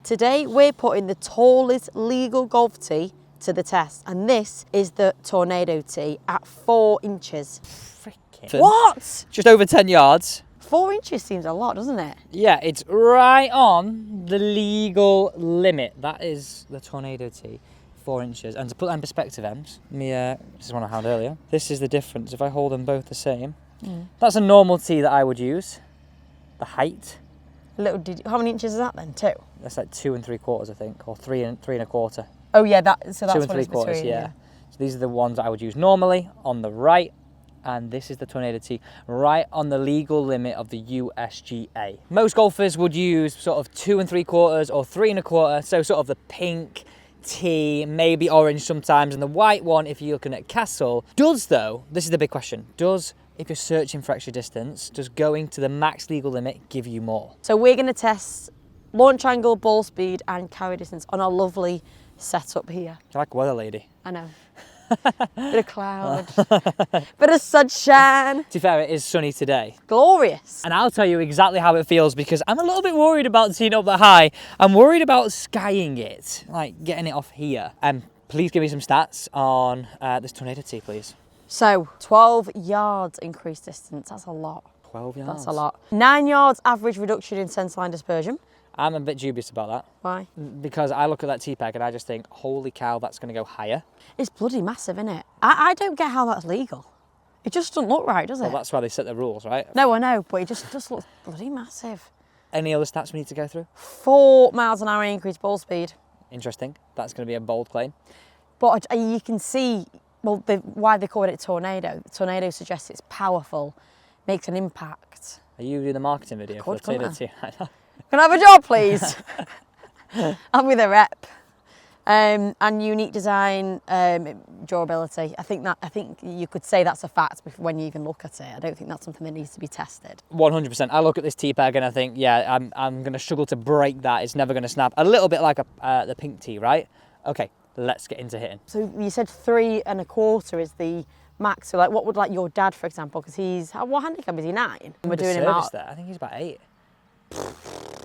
Today we're putting the tallest legal golf tee to the test, and this is the Tornado tee at 4 inches. Freaking. What? Just over 10 yards. 4 inches seems a lot, doesn't it? Yeah, it's right on the legal limit. That is the Tornado tee, 4 inches. And to put that in perspective, Ems, this is one I had earlier. This is the difference. If I hold them both the same, that's a normal tee that I would use. The height. How many inches is that then? 2? That's like 2 3/4, I think, or 3 1/4. Oh yeah, so that's 2 what it's 3/4, between. yeah. So these are the ones that I would use normally on the right, and this is the Tornado tee right on the legal limit of the USGA. Most golfers would use sort of 2 3/4 or 3 1/4, so sort of the pink tee, maybe orange sometimes, and the white one if you're looking at Castle. Does though, this is the big question, if you're searching for extra distance, does going to the max legal limit give you more? So we're going to test launch angle, ball speed and carry distance on our lovely setup here. You're like a weather lady. I know. Bit of cloud, bit of sunshine. To be fair, it is sunny today. Glorious. And I'll tell you exactly how it feels, because I'm a little bit worried about teeing up that high. I'm worried about skying it, like getting it off here. Please give me some stats on this Tornado tee, please. So 12 yards increased distance, that's a lot. 12 yards? That's a lot. 9 yards average reduction in centerline dispersion. I'm a bit dubious about that. Why? Because I look at that tee peg and I just think, holy cow, that's going to go higher. It's bloody massive, isn't it? I don't get how that's legal. It just doesn't look right, does it? Well, that's why they set the rules, right? No, I know, but it just looks bloody massive. Any other stats we need to go through? 4 miles an hour increased ball speed. Interesting. That's going to be a bold claim. But you can see, well, why they call it Tornado. Tornado suggests it's powerful, makes an impact. Are you doing the marketing video for the Tornado tee? Can I have a job, please? I'm with a rep. And unique design, durability. I think you could say that's a fact when you even look at it. I don't think that's something that needs to be tested. 100%. I look at this tee peg and I think, yeah, I'm going to struggle to break that. It's never going to snap. A little bit like the pink tee, right? Okay, let's get into hitting. So you said 3 1/4 is the max. So like, what would like your dad, for example, because what handicap is he, 9? We're doing him out there. I think he's about 8.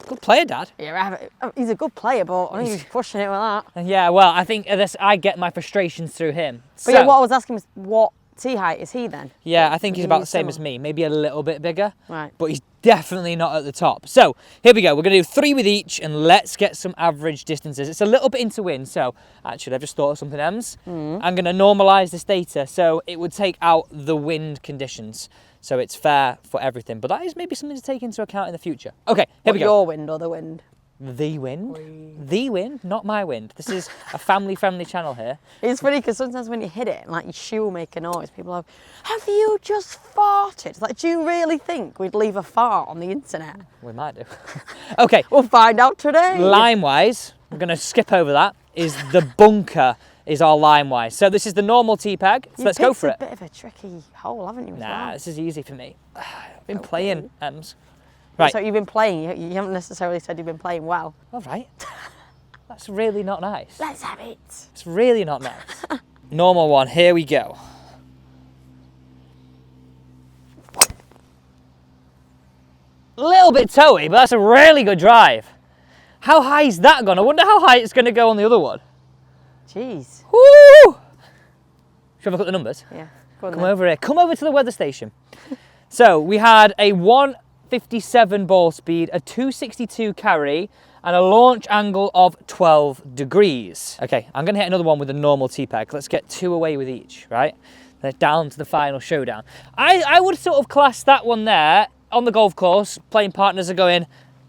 Good player, Dad. Yeah, he's a good player, but I think he's pushing it with that. Yeah, well, I think I get my frustrations through him. But yeah, what I was asking was, what tee height is he then? Yeah, I think he's about the same as me, maybe a little bit bigger. Right. But he's definitely not at the top. So here we go. We're going to do 3 with each, and let's get some average distances. It's a little bit into wind, so actually I've just thought of something, Ems. I'm going to normalise this data so it would take out the wind conditions. So it's fair for everything, but that is maybe something to take into account in the future. Okay, here we go. Your wind or the wind? The wind? The wind, not my wind. This is a family-friendly channel here. It's funny because sometimes when you hit it, like your shoe will make a noise, people are like, have you just farted? It's like, do you really think we'd leave a fart on the internet? We might do. Okay. We'll find out today. Line-wise, we're going to skip over that, is the bunker. Is our line-wise. So this is the normal tee peg, so let's go for it. You've picked a bit of a tricky hole, haven't you? Nah, this is easy for me. I've been playing, Ems. Right. So you've been playing, you haven't necessarily said you've been playing well. All right. That's really not nice. Let's have it. It's really not nice. Normal one, here we go. A little bit toey, but that's a really good drive. How high is that gone? I wonder how high it's going to go on the other one. Jeez. Woo! Should we have a look at the numbers? Yeah. Come over here. Come over to the weather station. So we had a 157 ball speed, a 262 carry, and a launch angle of 12 degrees. Okay, I'm going to hit another one with a normal tee peg. Let's get 2 away with each, right? Then down to the final showdown. I would sort of class that one there on the golf course. Playing partners are going,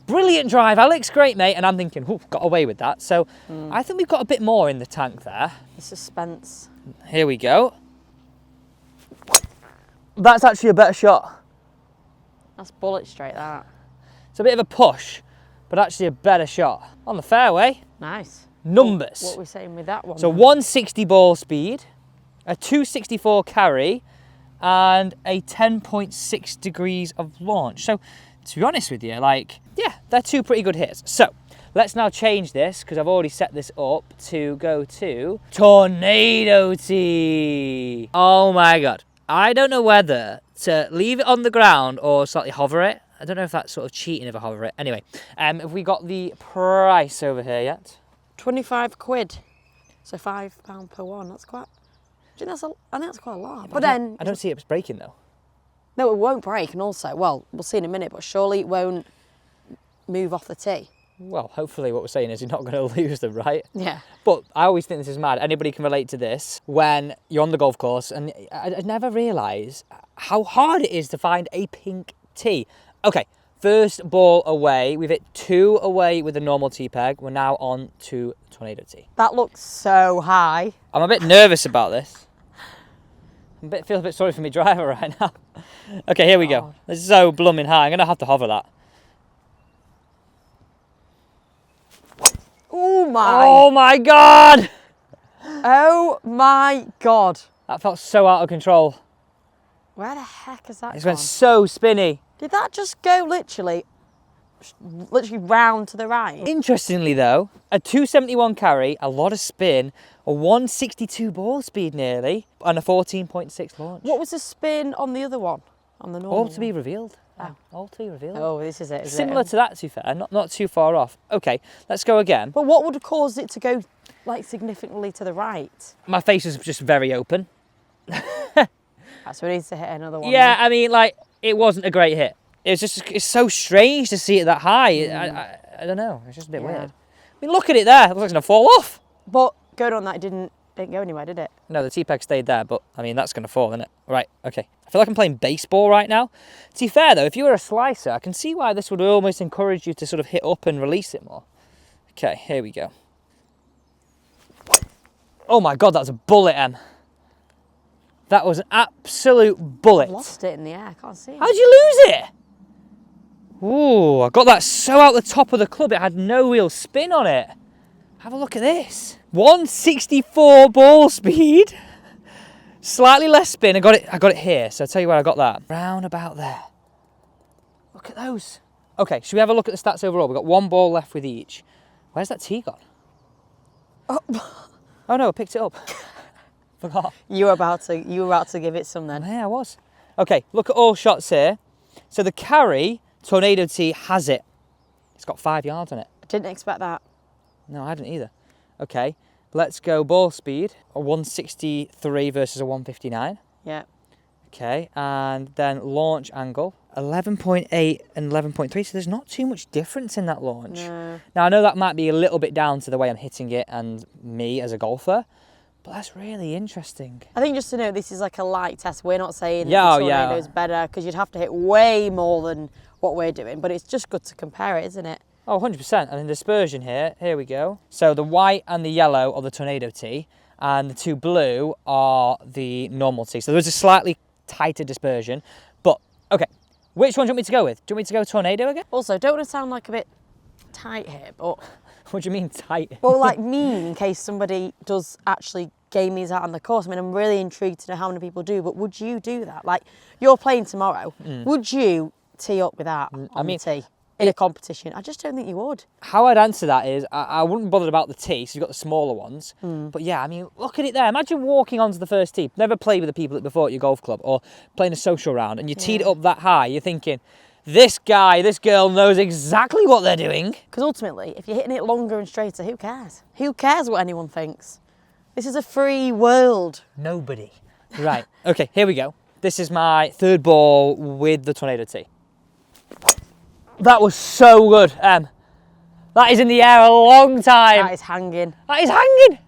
brilliant drive, Alex, great mate. And I'm thinking, oh, got away with that. So I think we've got a bit more in the tank there. The suspense. Here we go. That's actually a better shot. That's bullet straight, that. It's a bit of a push, but actually a better shot. On the fairway. Nice. Numbers. What are we saying with that one? So 160 ball speed, a 264 carry, and a 10.6 degrees of launch. So to be honest with you, like, yeah, they're 2 pretty good hits. So let's now change this, because I've already set this up to go to Tornado tee. Oh my God. I don't know whether to leave it on the ground or slightly hover it. I don't know if that's sort of cheating if I hover it. Anyway, have we got the price over here yet? 25 quid. So £5 per one. That's quite. Do you think I think that's quite a lot. Yeah, but then I don't see it breaking though. no, it won't break. And also, well, we'll see in a minute. But surely it won't move off the tee. Well, hopefully what we're saying is you're not going to lose them, right? Yeah. But I always think this is mad. Anybody can relate to this when you're on the golf course, and I never realise how hard it is to find a pink tee. Okay, first ball away. We've hit 2 away with a normal tee peg. We're now on to tornado tee. That looks so high. I'm a bit nervous about this. Feel a bit sorry for my driver right now. Okay, here we go. This is so blooming high. I'm going to have to hover that. Oh my. Oh my God! Oh my God. That felt so out of control. Where the heck is that It gone? went so spinny. Did that just go literally round to the right? Interestingly though, a 271 carry, a lot of spin, a 162 ball speed nearly, and a 14.6 launch. What was the spin on the other one? On the normal All to be one? revealed. Oh. All to be revealed. Oh, this is it. Similar to that, to be fair, not too far off. Okay, let's go again. But what would have caused it to go like significantly to the right? My face is just very open. So we need to hit another one. Yeah, then. I mean, like, it wasn't a great hit. It's so strange to see it that high. I don't know, it's just a bit weird. I mean, look at it there. It looks like it's going to fall off. But going on that, it didn't go anywhere, did it? No, the T-peg stayed there, but I mean, that's going to fall, isn't it? Right, okay. I feel like I'm playing baseball right now. To be fair though, if you were a slicer, I can see why this would almost encourage you to sort of hit up and release it more. Okay, here we go. Oh my God, that's a bullet, Em. That was an absolute bullet. I lost it in the air, I can't see it. How'd you lose it? Ooh, I got that so out the top of the club, it had no real spin on it. Have a look at this. 164 ball speed. Slightly less spin. I got it here. So I'll tell you where I got that. Round about there. Look at those. Okay, should we have a look at the stats overall? We've got 1 ball left with each. Where's that tee gone? Oh no, I picked it up. Forgot. You were about to give it some then. Yeah, I was. Okay, look at all shots here. So the carry tornado tee has it. It's got 5 yards on it. I didn't expect that. No, I didn't either. Okay, let's go ball speed. A 163 versus a 159. Yeah. Okay, and then launch angle. 11.8 and 11.3, so there's not too much difference in that launch. No. Now, I know that might be a little bit down to the way I'm hitting it and me as a golfer, but that's really interesting. I think just to know, this is like a light test. We're not saying Yeah, the oh, yeah. tornado's better, because you'd have to hit way more than what we're doing, but it's just good to compare it, isn't it? Oh, 100%. And then dispersion here we go. So the white and the yellow are the tornado tee, and the 2 blue are the normal tee. So there's a slightly tighter dispersion, but okay. Which one do you want me to go with? Do you want me to go tornado again? Also, don't want to sound like a bit tight here, but What do you mean tight? well, like mean in case somebody does actually game these out on the course. I mean, I'm really intrigued to know how many people do, but would you do that? Like, you're playing tomorrow. Would you tee up with that on the tee in a competition? I just don't think you would. How I'd answer that is, I wouldn't bother about the tee, so you've got the smaller ones. But yeah, I mean, look at it there. Imagine walking onto the first tee, never played with the people before at your golf club, or playing a social round, and you teed it up that high, you're thinking, this guy, this girl knows exactly what they're doing. Because ultimately, if you're hitting it longer and straighter, who cares? Who cares what anyone thinks? This is a free world. Nobody. Right, okay, here we go. This is my 3rd ball with the tornado tee. That was so good, Em. That is in the air a long time. That is hanging. That is hanging.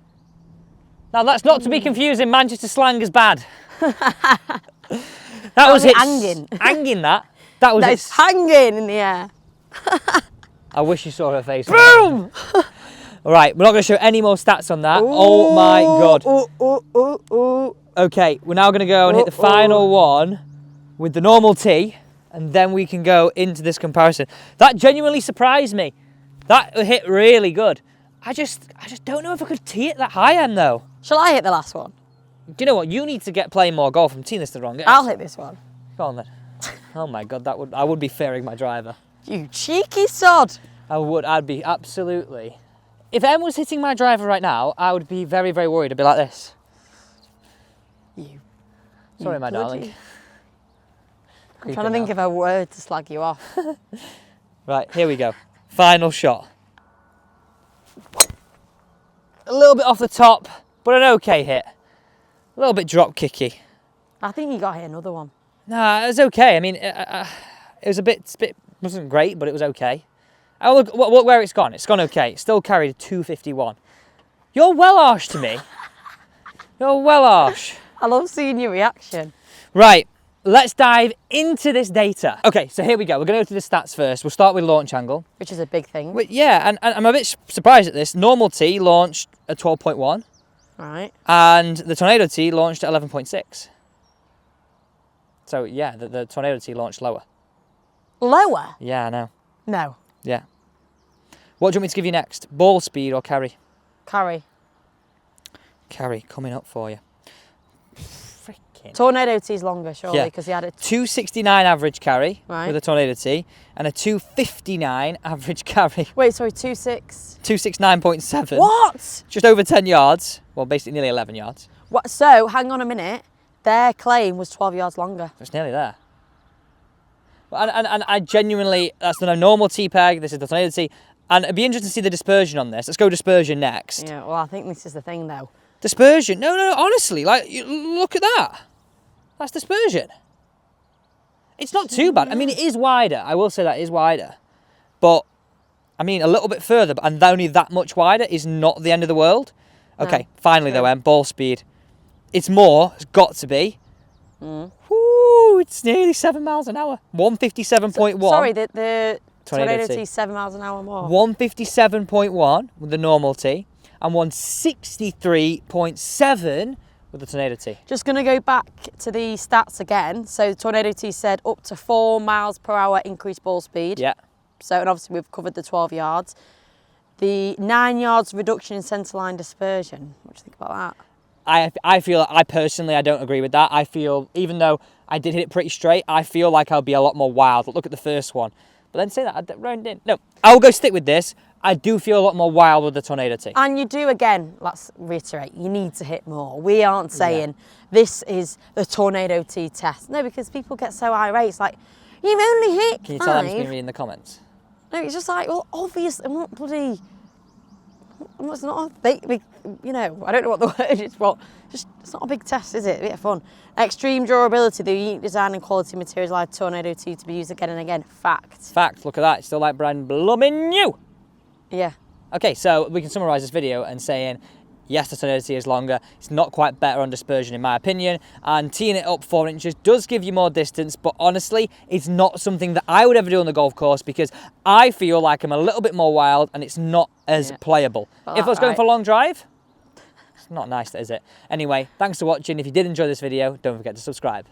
Now that's not to be confused in Manchester slang as bad. That was it. Hanging. Hanging that. That was That it. is hanging in the air. I wish you saw her face. Boom! All right, we're not going to show any more stats on that. Oh my God. Ooh. Okay, we're now going to go and hit the final one with the normal tee, and then we can go into this comparison. That genuinely surprised me. That hit really good. I just don't know if I could tee it that high end though. Shall I hit the last one? Do you know what? You need to get playing more golf. I'm teeing this the wrong. I'll hit this one. Go on then. Oh my God, I would be fearing my driver. You cheeky sod. I'd be absolutely. If Em was hitting my driver right now, I would be very, very worried. I'd be like this. You. Sorry, you my bloody- darling. I'm trying to think of a word to slag you off. Right, here we go. Final shot. A little bit off the top, but an okay hit. A little bit drop kicky. I think you got to hit another one. Nah, it was okay. I mean, it was a bit, wasn't great, but it was okay. Oh, look where it's gone. It's gone okay. It still carried a 251. You're well harsh to me. You're well harsh. I love seeing your reaction. Right, let's dive into this data. Okay, so here we go. We're going to go to the stats first. We'll start with launch angle. Which is a big thing. Well, yeah, and I'm a bit surprised at this. Normal T launched at 12.1. Right. And the Tornado T launched at 11.6. So yeah, the Tornado T launched lower. Lower? Yeah, I know. No. Yeah. What do you want me to give you next? Ball speed or carry? Carry. Carry, coming up for you. Freaking. Tornado T's longer, surely, because he had it. 269 average carry Right. with a Tornado T and a 259 average carry. Wait, sorry, 2.6. 269.7. What? Just over 10 yards. Well, basically nearly 11 yards. What? So, hang on a minute. Their claim was 12 yards longer. It's nearly there. And I genuinely, that's the normal T-peg, this is the Tornado T, and it'd be interesting to see the dispersion on this. Let's go dispersion next. Yeah, well, I think this is the thing, though. Dispersion? No, honestly, like, look at that. That's dispersion. It's not too bad. I mean, it is wider. I will say that it is wider. But, I mean, a little bit further, and only that much wider is not the end of the world. Okay, No, finally true. though, ball speed. It's more, it's got to be. Woo, it's nearly 7 miles an hour. 157.1. Sorry, the Tornado T T. 7 miles an hour more. 157.1 with the normal T and 163.7 with the Tornado T. Just going to go back to the stats again. So, Tornado T said up to 4 miles per hour increased ball speed. Yeah. So, and obviously we've covered the 12 yards. The 9 yards reduction in centerline dispersion. What do you think about that? I feel, I personally don't agree with that. I feel, even though I did hit it pretty straight, I feel like I'll be a lot more wild. Look at the first one. But then say that, I didn't. No, I'll go stick with this. I do feel a lot more wild with the Tornado T. And you do, again, let's reiterate, you need to hit more. We aren't saying this is the Tornado T test. No, because people get so irate. It's like, you've only hit Can you 5. tell I'm just been reading the comments? No, it's just like, well, obviously, I'm not bloody... It's not a big, you know, I don't know what the word is, but just, it's not a big test, is it? A bit of fun. Extreme durability, the unique design and quality materials allowed Tornado T to be used again and again. Fact. Fact, look at that. It's still like brand blooming new. Yeah. Okay, so we can summarise this video and saying, yes, the Tornado T is longer. It's not quite better on dispersion in my opinion. And teeing it up 4 inches does give you more distance, but honestly, it's not something that I would ever do on the golf course because I feel like I'm a little bit more wild and it's not as playable. Well, If I was going right. for a long drive, it's not nice, is it? Anyway, thanks for watching. If you did enjoy this video, don't forget to subscribe.